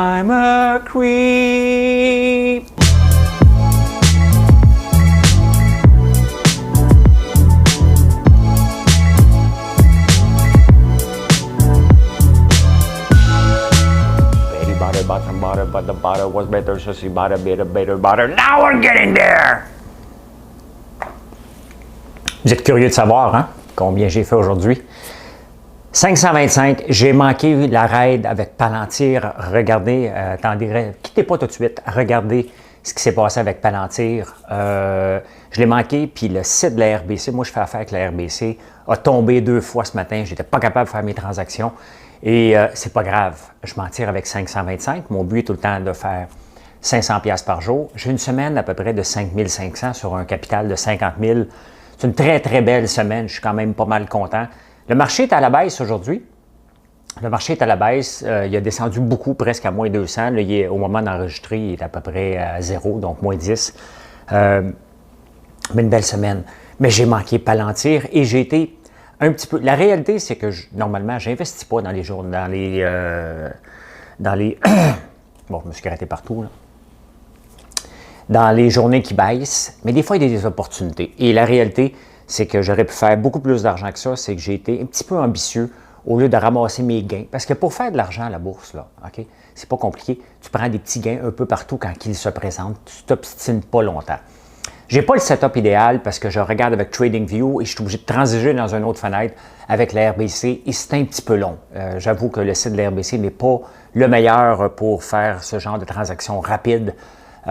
I'm a creep. Butter, but the butter was better, so she bought a bit of better butter. Now we're getting there! Vous êtes curieux de savoir, hein, combien j'ai fait aujourd'hui? 525, j'ai manqué la raid avec Palantir. Regardez, attendez, quittez pas tout de suite. Regardez ce qui s'est passé avec Palantir. Je l'ai manqué, puis le site de la RBC, moi je fais affaire avec la RBC, a tombé 2 fois ce matin. J'étais pas capable de faire mes transactions. Et c'est pas grave, je m'en tire avec 525. Mon but est tout le temps de faire 500$ par jour. J'ai une semaine à peu près de 5500 sur un capital de 50 000. C'est une très, très belle semaine. Je suis quand même pas mal content. Le marché est à la baisse aujourd'hui. Le marché est à la baisse. Il a descendu beaucoup, presque à moins 200. Là, au moment d'enregistrer, il est à peu près à 0, donc moins 10. Mais une belle semaine. Mais j'ai manqué Palantir et j'ai été un petit peu. La réalité, c'est que normalement, je n'investis pas dans les jours, dans les bon, je me suis gratté partout, là. Dans les journées qui baissent, mais des fois, il y a des opportunités. Et la réalité, c'est que j'aurais pu faire beaucoup plus d'argent que ça, c'est que j'ai été un petit peu ambitieux au lieu de ramasser mes gains. Parce que pour faire de l'argent à la bourse, là, OK, c'est pas compliqué. Tu prends des petits gains un peu partout quand ils se présentent. Tu ne t'obstines pas longtemps. Je n'ai pas le setup idéal parce que je regarde avec TradingView et je suis obligé de transiger dans une autre fenêtre avec la RBC et c'est un petit peu long. J'avoue que le site de la RBC n'est pas le meilleur pour faire ce genre de transactions rapides. Puis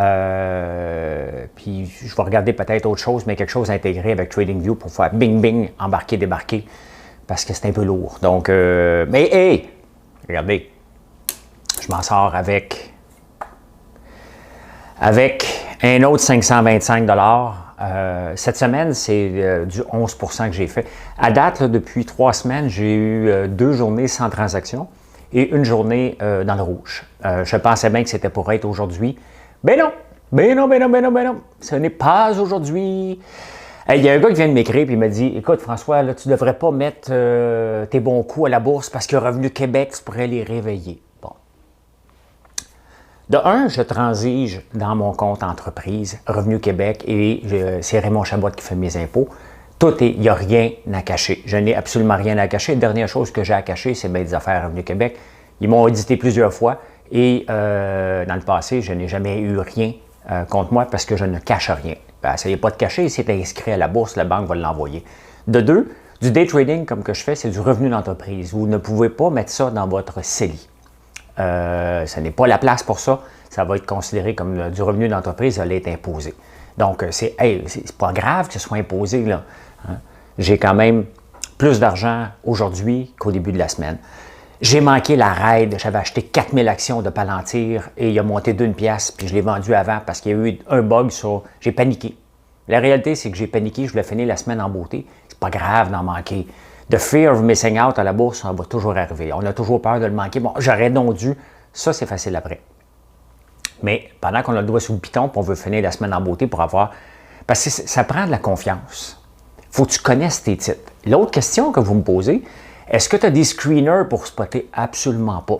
je vais regarder peut-être autre chose, mais quelque chose intégré avec TradingView pour faire bing bing, embarquer, débarquer, parce que c'est un peu lourd. Donc, mais hey, regardez, je m'en sors avec un autre 525 $. Cette semaine, c'est du 11 % que j'ai fait. À date, là, depuis 3 semaines, j'ai eu 2 journées sans transaction et une journée dans le rouge. Je pensais bien que c'était pour être aujourd'hui. Ben non! Ben non, ben non, ben non, ben non! Ce n'est pas aujourd'hui! Il y a un gars qui vient de m'écrire et il m'a dit « Écoute, François, là, tu ne devrais pas mettre tes bons coups à la bourse parce que Revenu Québec, tu pourrais les réveiller. » Bon. De un, je transige dans mon compte entreprise, Revenu Québec, et c'est Raymond Chabot qui fait mes impôts. Il n'y a rien à cacher. Je n'ai absolument rien à cacher. La dernière chose que j'ai à cacher, c'est des affaires Revenu Québec. Ils m'ont audité plusieurs fois et dans le passé, je n'ai jamais eu rien contre moi parce que je ne cache rien. Essayez pas de cacher, c'est inscrit à la bourse, la banque va l'envoyer. De deux, du day trading comme que je fais, c'est du revenu d'entreprise. Vous ne pouvez pas mettre ça dans votre CELI. Ce n'est pas la place pour ça. Ça va être considéré comme du revenu d'entreprise, ça va être imposé. Donc, c'est pas grave que ce soit imposé, là. Hein? J'ai quand même plus d'argent aujourd'hui qu'au début de la semaine. J'ai manqué la raid. J'avais acheté 4000 actions de Palantir et il a monté d'1 pièce, puis je l'ai vendu avant parce qu'il y a eu un bug sur... J'ai paniqué. La réalité, c'est que j'ai paniqué. Je voulais finir la semaine en beauté. C'est pas grave d'en manquer. The fear of missing out à la bourse, ça va toujours arriver. On a toujours peur de le manquer. Bon, j'aurais donc dû. Ça, c'est facile après. Mais pendant qu'on a le doigt sous le piton, puis on veut finir la semaine en beauté pour avoir... Parce que ça prend de la confiance. Il faut que tu connaisses tes titres. L'autre question que vous me posez, est-ce que tu as des screeners pour spotter? Absolument pas.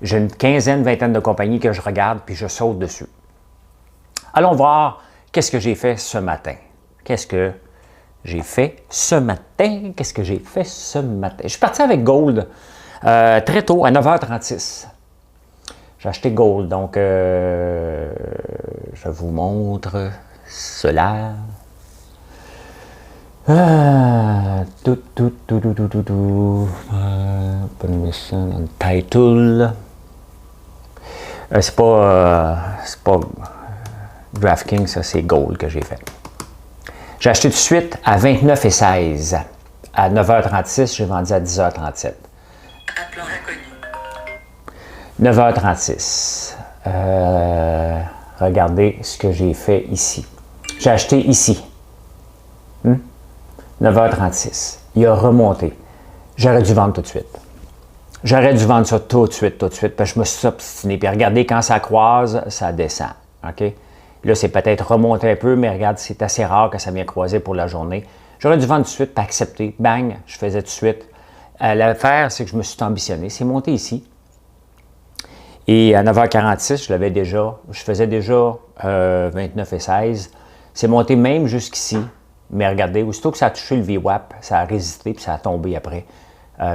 J'ai une quinzaine, vingtaine de compagnies que je regarde puis je saute dessus. Allons voir qu'est-ce que j'ai fait ce matin. Qu'est-ce que j'ai fait ce matin? Qu'est-ce que j'ai fait ce matin? Je suis parti avec Gold très tôt, à 9h36. J'ai acheté Gold, donc je vous montre cela. Permission on title. C'est pas DraftKings, ça c'est Gold que j'ai fait. J'ai acheté tout de suite à 29,16. À 9h36, j'ai vendu à 10h37. Appelons inconnu. 9h36. Regardez ce que j'ai fait ici. J'ai acheté ici. 9h36. Il a remonté. J'aurais dû vendre tout de suite. J'aurais dû vendre ça tout de suite, parce que je me suis obstiné. Puis regardez, quand ça croise, ça descend. OK? Là, c'est peut-être remonté un peu, mais regarde, c'est assez rare que ça vienne croiser pour la journée. J'aurais dû vendre tout de suite, puis accepter. Bang, je faisais tout de suite. L'affaire, c'est que je me suis ambitionné. C'est monté ici. Et à 9h46, je faisais déjà 29 et 16. C'est monté même jusqu'ici. Mais regardez, aussitôt que ça a touché le VWAP, ça a résisté puis ça a tombé après.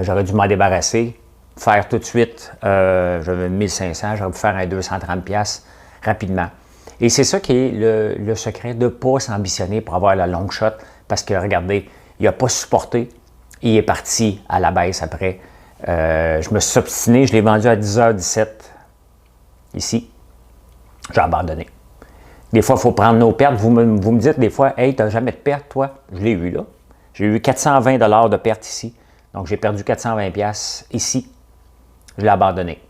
J'aurais dû m'en débarrasser, faire tout de suite, j'avais 1500, j'aurais pu faire un 230$ rapidement. Et c'est ça qui est le secret de ne pas s'ambitionner pour avoir la long shot, parce que regardez, il n'a pas supporté, il est parti à la baisse après. Je me suis obstiné, je l'ai vendu à 10h17, ici, j'ai abandonné. Des fois, il faut prendre nos pertes. Vous me dites des fois, « Hey, tu n'as jamais de perte, toi? » Je l'ai eu là. J'ai eu 420$ de perte ici. Donc, j'ai perdu 420$ ici. Je l'ai abandonné.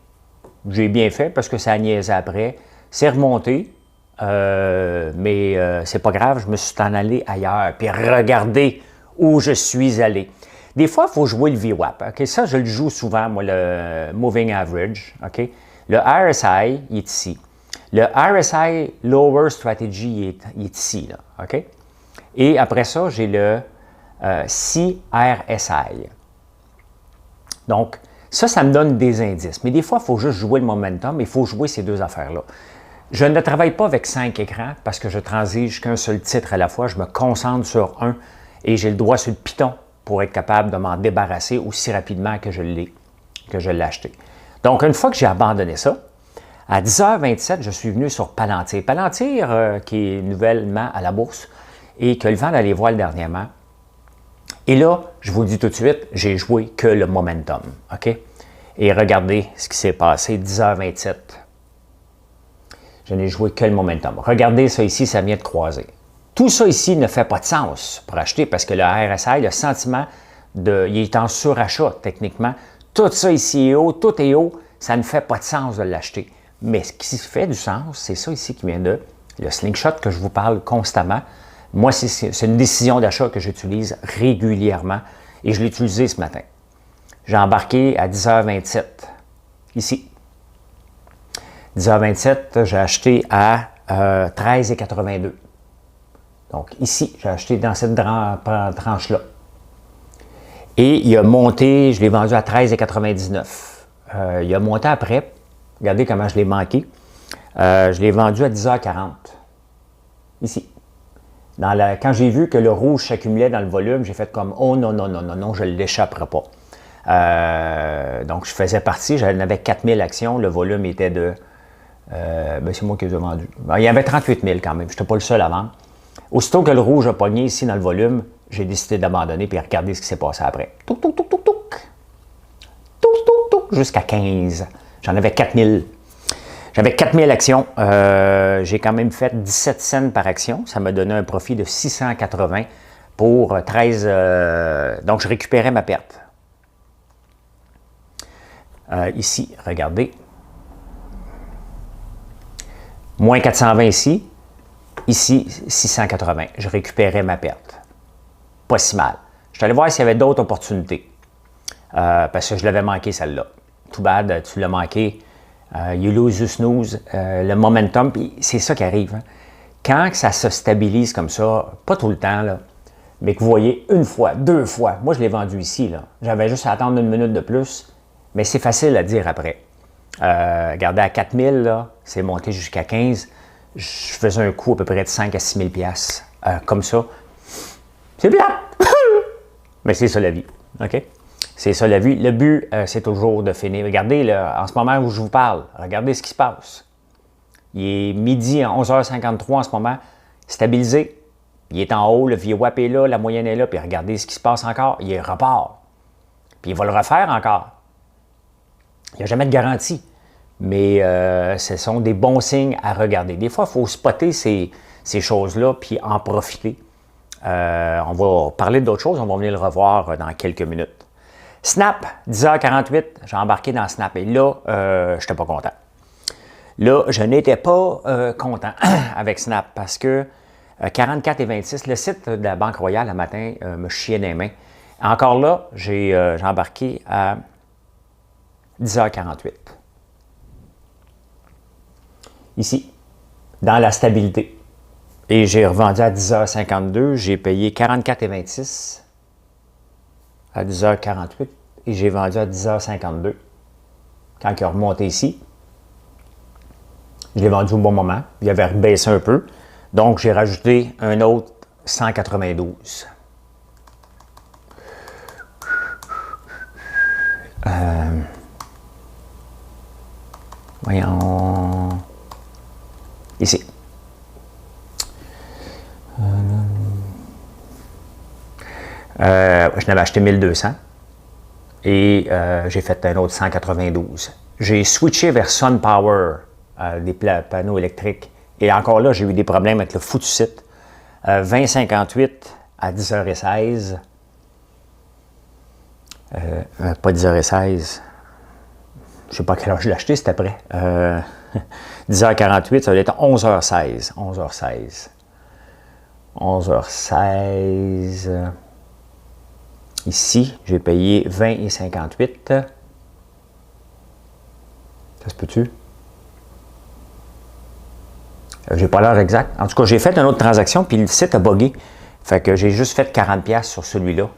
J'ai bien fait parce que ça a niaisé après. C'est remonté, mais c'est pas grave. Je me suis en allé ailleurs. Puis regardez où je suis allé. Des fois, il faut jouer le VWAP. Okay? Ça, je le joue souvent, moi, le Moving Average. Okay? Le RSI, il est ici. Le RSI Lower Strategy, il est ici. Là, OK? Et après ça, j'ai le CRSI. Donc, ça me donne des indices. Mais des fois, il faut juste jouer le momentum, il faut jouer ces deux affaires-là. Je ne travaille pas avec 5 écrans parce que je transige qu'un seul titre à la fois. Je me concentre sur un et j'ai le droit sur le piton pour être capable de m'en débarrasser aussi rapidement que je l'ai acheté. Donc, une fois que j'ai abandonné ça, à 10h27, je suis venu sur Palantir. Palantir, qui est nouvellement à la bourse et que le vent allait voir dernièrement. Et là, je vous le dis tout de suite, j'ai joué que le momentum. OK? Et regardez ce qui s'est passé, 10h27. Je n'ai joué que le momentum. Regardez ça ici, ça vient de croiser. Tout ça ici ne fait pas de sens pour acheter parce que le RSI, le sentiment, il est en surachat techniquement. Tout ça ici est haut, tout est haut, ça ne fait pas de sens de l'acheter. Mais ce qui fait du sens, c'est ça ici qui vient de le slingshot que je vous parle constamment. Moi, c'est une décision d'achat que j'utilise régulièrement et je l'ai utilisé ce matin. J'ai embarqué à 10h27, ici. 10h27, j'ai acheté à 13,82. Donc ici, j'ai acheté dans cette tranche-là. Et il a monté, je l'ai vendu à 13,99. Il a monté après. Regardez comment je l'ai manqué. Je l'ai vendu à 10h40. Ici. Quand j'ai vu que le rouge s'accumulait dans le volume, j'ai fait comme « Oh non, non, non, non, non, je ne l'échapperai pas. » Donc, je faisais partie, j'en avais 4000 actions, le volume était de... c'est moi qui les ai vendus. Il y avait 38 000 quand même, je n'étais pas le seul à vendre. Aussitôt que le rouge a pogné ici dans le volume, j'ai décidé d'abandonner et regardez ce qui s'est passé après. Touc, touc, touc, touc, touc. Touc, touc, touc, jusqu'à 15. J'en avais 4000. J'avais 4000 actions. J'ai quand même fait 17 cents par action. Ça m'a donné un profit de 680 pour 13. Donc, je récupérais ma perte. Ici, regardez. Moins 420 ici. Ici, 680. Je récupérais ma perte. Pas si mal. Je suis allé voir s'il y avait d'autres opportunités. Parce que je l'avais manqué celle-là. Too bad, tu l'as manqué. You lose, you snooze. Le momentum, c'est ça qui arrive. Hein. Quand ça se stabilise comme ça, pas tout le temps, là, mais que vous voyez une fois, deux fois, moi je l'ai vendu ici, j'avais juste à attendre une minute de plus, mais c'est facile à dire après. Regardez, à 4000, c'est monté jusqu'à 15. Je faisais un coût à peu près de 5 à 6 000 piastres, comme ça. C'est plat! Mais c'est ça la vie. OK? C'est ça la vie. Le but, c'est toujours de finir. Regardez, là, en ce moment où je vous parle, regardez ce qui se passe. Il est midi à 11h53 en ce moment, stabilisé. Il est en haut, le VWAP est là, la moyenne est là, puis regardez ce qui se passe encore. Il repart. Puis il va le refaire encore. Il n'y a jamais de garantie. Mais ce sont des bons signes à regarder. Des fois, il faut spotter ces choses-là, puis en profiter. On va parler d'autres choses, on va venir le revoir dans quelques minutes. Snap, 10h48, j'ai embarqué dans Snap et là, je n'étais pas content. Là, je n'étais pas content avec Snap parce que 44,26, le site de la Banque Royale, le matin, me chiait des mains. Encore là, j'ai embarqué à 10h48. Ici, dans la stabilité. Et j'ai revendu à 10h52, j'ai payé 44,26 à 10h48 et j'ai vendu à 10h52 quand il a remonté ici. Je l'ai vendu au bon moment. Il avait baissé un peu. Donc, j'ai rajouté un autre 192. Voyons. Ici. Je n'avais acheté 1200 et j'ai fait un autre 192. J'ai switché vers SunPower, des panneaux électriques. Et encore là, j'ai eu des problèmes avec le foutu site. 2058 à 10h16. Pas 10h16. Je ne sais pas à quelle heure je l'ai acheté, c'était après. 10h48, ça va être 11h16. 11h16. 11h16. Ici, j'ai payé 20,58. Ça se peut-tu? J'ai pas l'heure exacte. En tout cas, j'ai fait une autre transaction, puis le site a buggé. Fait que j'ai juste fait 40$ sur celui-là.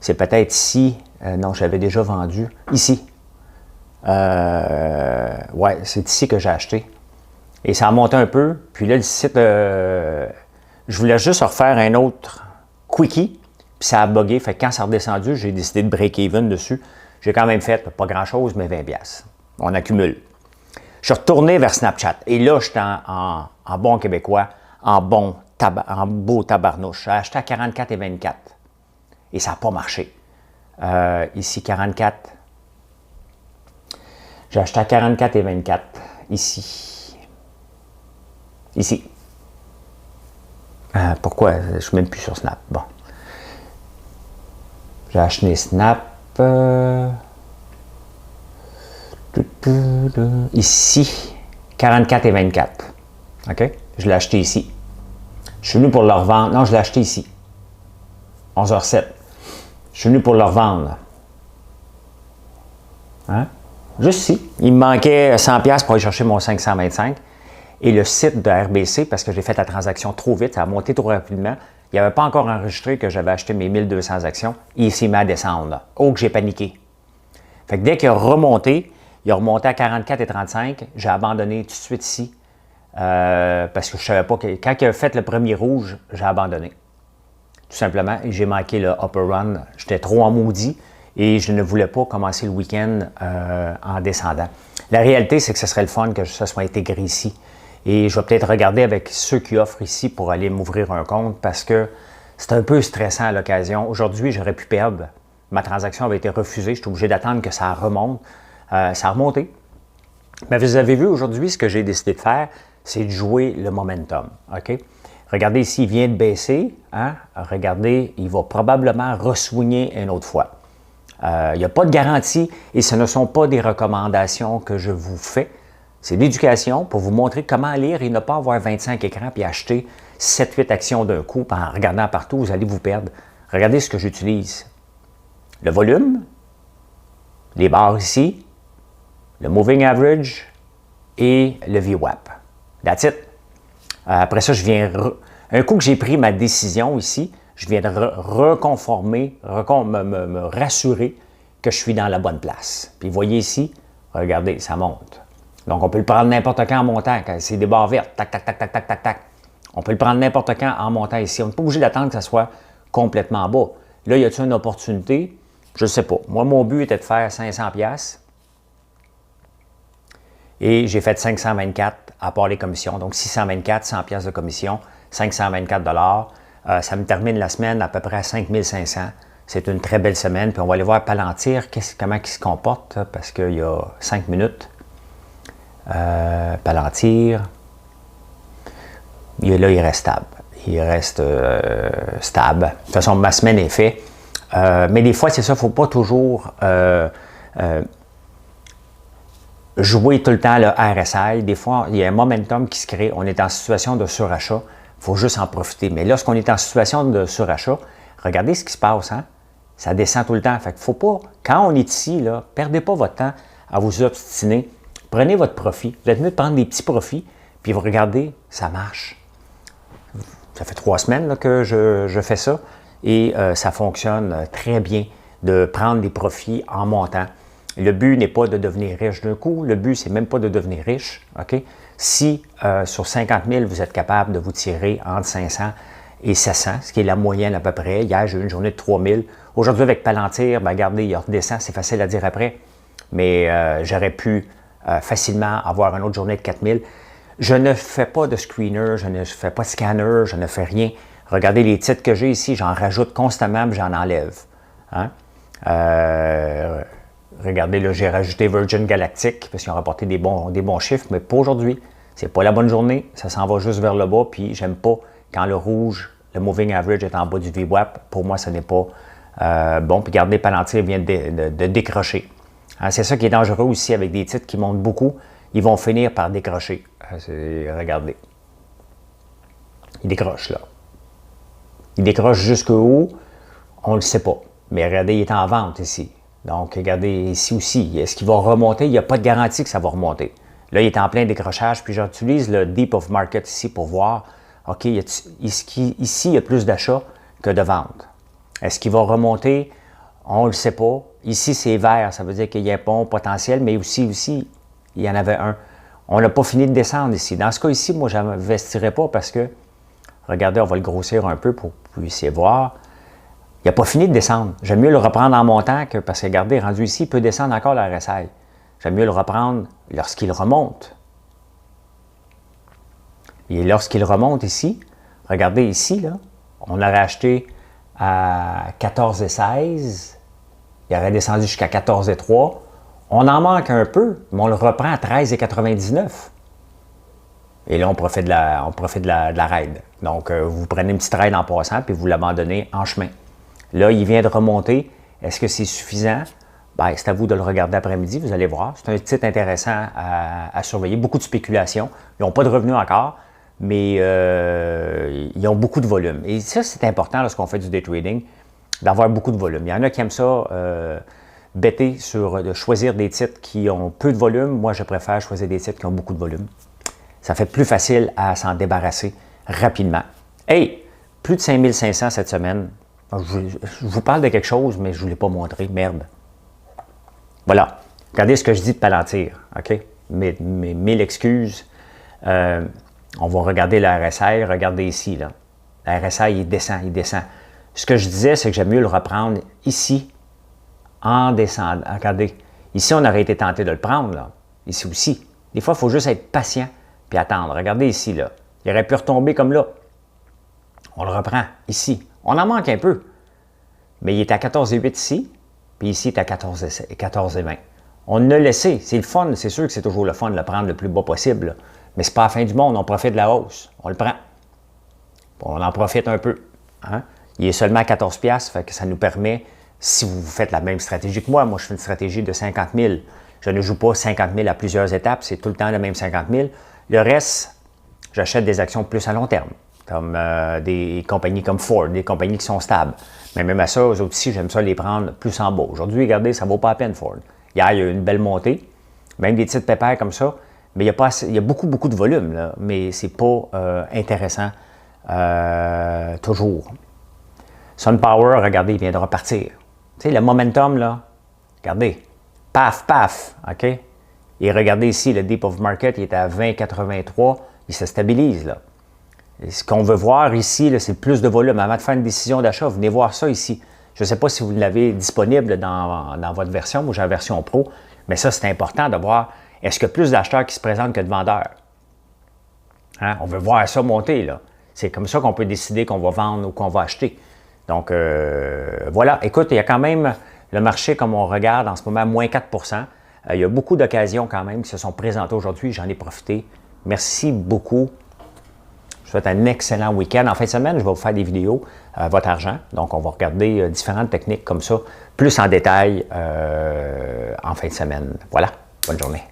C'est peut-être ici. Non, j'avais déjà vendu. Ici. Ouais, c'est ici que j'ai acheté. Et ça a monté un peu. Puis là, le site, je voulais juste refaire un autre quickie. Puis ça a bugué. Fait que quand ça a redescendu, j'ai décidé de break-even dessus. J'ai quand même fait, pas grand-chose, mais 20$. On accumule. Je suis retourné vers Snapchat. Et là, j'étais en bon québécois, en beau tabarnouche. J'ai acheté à 44,24. Et ça n'a pas marché. Ici, 44. J'ai acheté à 44,24. Ici. Ici. Pourquoi? Je ne suis même plus sur Snap. Bon. J'ai acheté Snap. Ici, 44,24. OK? Je l'ai acheté ici. Je suis venu pour le revendre. Non, je l'ai acheté ici. 11h07. Je suis venu pour le revendre. Hein? Juste ici. Il me manquait 100$ pour aller chercher mon 525. Et le site de RBC, parce que j'ai fait la transaction trop vite, ça a monté trop rapidement. Il n'avait pas encore enregistré que j'avais acheté mes 1200 actions. Et il s'est mis à descendre. Là. Oh, que j'ai paniqué. Fait que dès qu'il a remonté à 44,35. J'ai abandonné tout de suite ici. Parce que je ne savais pas que. Quand il a fait le premier rouge, j'ai abandonné. Tout simplement. Et j'ai manqué le upper run. J'étais trop en maudit et je ne voulais pas commencer le week-end en descendant. La réalité, c'est que ce serait le fun que ça soit intégré ici. Et je vais peut-être regarder avec ceux qui offrent ici pour aller m'ouvrir un compte parce que c'est un peu stressant à l'occasion. Aujourd'hui, j'aurais pu perdre. Ma transaction avait été refusée. J'étais obligé d'attendre que ça remonte. Ça a remonté. Mais vous avez vu aujourd'hui, ce que j'ai décidé de faire, c'est de jouer le momentum. OK? Regardez ici, il vient de baisser. Hein? Regardez, il va probablement ressoigner une autre fois. Il n'y a pas de garantie et ce ne sont pas des recommandations que je vous fais. C'est l'éducation pour vous montrer comment lire et ne pas avoir 25 écrans puis acheter 7-8 actions d'un coup. En regardant partout, vous allez vous perdre. Regardez ce que j'utilise. Le volume, les barres ici, le moving average et le VWAP. That's it. Après ça, je viens... Un coup que j'ai pris ma décision ici, je viens de reconformer, me rassurer que je suis dans la bonne place. Puis vous voyez ici, regardez, ça monte. Donc, on peut le prendre n'importe quand en montant. Quand c'est des barres vertes, tac, tac, tac, tac, tac, tac, tac. On peut le prendre n'importe quand en montant ici. On n'est pas obligé d'attendre que ça soit complètement bas. Là, y a-t-il une opportunité? Je ne sais pas. Moi, mon but était de faire 500$. Et j'ai fait 524 à part les commissions. Donc, 624, 100$ de commission, 524$. Ça me termine la semaine à peu près à 5500. C'est une très belle semaine. Puis on va aller voir Palantir, comment il se comporte, parce qu'il y a 5 minutes. Palantir. Et là, il reste stable. Il reste stable. De toute façon, ma semaine est faite. Mais des fois, c'est ça, il ne faut pas toujours jouer tout le temps le RSI. Des fois, il y a un momentum qui se crée. On est en situation de surachat. Il faut juste en profiter. Mais lorsqu'on est en situation de surachat, regardez ce qui se passe. Hein? Ça descend tout le temps. Fait qu'il faut pas, quand on est ici, là, perdez pas votre temps à vous obstiner. Prenez votre profit. Vous êtes mieux de prendre des petits profits, puis vous regardez, ça marche. Ça fait 3 semaines là, que je fais ça et ça fonctionne très bien de prendre des profits en montant. Le but n'est pas de devenir riche d'un coup. Le but, c'est même pas de devenir riche. OK? Si sur 50 000, vous êtes capable de vous tirer entre 500 et 700, ce qui est la moyenne à peu près. Hier, j'ai eu une journée de 3 000. Aujourd'hui, avec Palantir, ben, regardez, il redescend. C'est facile à dire après. Mais j'aurais pu facilement avoir une autre journée de 4 000. Je ne fais pas de screener, je ne fais pas de scanner, je ne fais rien. Regardez les titres que j'ai ici, j'en rajoute constamment, mais j'en enlève. Hein? Regardez, là, j'ai rajouté Virgin Galactic parce qu'ils ont rapporté des bons chiffres, mais pas aujourd'hui. C'est pas la bonne journée, ça s'en va juste vers le bas, puis j'aime pas quand le rouge, le moving average est en bas du VWAP. Pour moi, ce n'est pas bon. Puis regardez, Palantir vient de décrocher. Hein, c'est ça qui est dangereux aussi avec des titres qui montent beaucoup. Ils vont finir par décrocher. Regardez. Il décroche là. Il décroche jusqu'au, on ne le sait pas. Mais regardez, il est en vente ici. Donc, regardez ici aussi. Est-ce qu'il va remonter? Il n'y a pas de garantie que ça va remonter. Là, il est en plein décrochage. Puis, j'utilise le Deep of Market ici pour voir, OK, ici, il y a plus d'achats que de ventes. Est-ce qu'il va remonter? On ne le sait pas. Ici, c'est vert. Ça veut dire qu'il y a un bon potentiel, mais aussi, il y en avait un. On n'a pas fini de descendre ici. Dans ce cas ici, moi, je n'investirais pas parce que, regardez, on va le grossir un peu pour que vous puissiez voir. Il n'a pas fini de descendre. J'aime mieux le reprendre en montant que, parce que regardez, rendu ici, il peut descendre encore la RSI. J'aime mieux le reprendre lorsqu'il remonte. Et lorsqu'il remonte ici, regardez ici, là, on aurait acheté à 14,16. Il aurait descendu jusqu'à 14,3. On en manque un peu, mais on le reprend à 13,99. Et là, on profite de la raid. Donc, vous prenez une petite raid en passant, puis vous l'abandonnez en chemin. Là, il vient de remonter. Est-ce que c'est suffisant? Bien, c'est à vous de le regarder après-midi, vous allez voir. C'est un titre intéressant à surveiller. Beaucoup de spéculation. Ils n'ont pas de revenus encore, mais ils ont beaucoup de volume. Et ça, c'est important lorsqu'on fait du day trading, d'avoir beaucoup de volume. Il y en a qui aiment ça, bêter de choisir des titres qui ont peu de volume. Moi, je préfère choisir des titres qui ont beaucoup de volume. Ça fait plus facile à s'en débarrasser rapidement. Hey, plus de 5500 cette semaine. Je vous parle de quelque chose, mais je ne vous l'ai pas montré. Merde. Voilà. Regardez ce que je dis de Palantir. OK? Mes 1000 excuses. On va regarder le RSI. Regardez ici. Là. Le RSI, il descend. Ce que je disais, c'est que j'aime mieux le reprendre ici, en descendant. Regardez. Ici, on aurait été tenté de le prendre. Là. Ici aussi. Des fois, il faut juste être patient puis attendre. Regardez ici. Là. Il aurait pu retomber comme là. On le reprend ici. On en manque un peu. Mais il est à 14,8 ici, puis ici, il est à 14,20. On l'a laissé. C'est le fun. C'est sûr que c'est toujours le fun de le prendre le plus bas possible. Là. Mais ce n'est pas la fin du monde. On profite de la hausse. On le prend. On en profite un peu. Hein? Il est seulement à 14$, fait que ça nous permet, si vous faites la même stratégie que moi je fais une stratégie de 50 000. Je ne joue pas 50 000 à plusieurs étapes. C'est tout le temps le même 50 000. Le reste, j'achète des actions plus à long terme, comme des compagnies comme Ford, des compagnies qui sont stables. Mais même à ça, eux autres ici, j'aime ça les prendre plus en bas. Aujourd'hui, regardez, ça ne vaut pas la peine Ford. Hier, il y a eu une belle montée, même des titres pépères comme ça, mais il y a beaucoup de volume, là, mais ce n'est pas intéressant toujours. SunPower, regardez, il vient de repartir. Tu sais, le momentum, là, regardez, paf, OK? Et regardez ici, le Deep of Market, il est à 20,83, il se stabilise, là. Et ce qu'on veut voir ici, c'est plus de volume. Avant de faire une décision d'achat, venez voir ça ici. Je ne sais pas si vous l'avez disponible dans votre version. Moi, j'ai la version Pro. Mais ça, c'est important de voir, est-ce qu'il y a plus d'acheteurs qui se présentent que de vendeurs? Hein? On veut voir ça monter, là. C'est comme ça qu'on peut décider qu'on va vendre ou qu'on va acheter. Donc, voilà. Écoute, il y a quand même le marché, comme on regarde en ce moment, moins 4 il y a beaucoup d'occasions quand même qui se sont présentées aujourd'hui. J'en ai profité. Merci beaucoup. Je vous souhaite un excellent week-end. En fin de semaine, je vais vous faire des vidéos à votre argent. Donc, on va regarder différentes techniques comme ça, plus en détail en fin de semaine. Voilà. Bonne journée.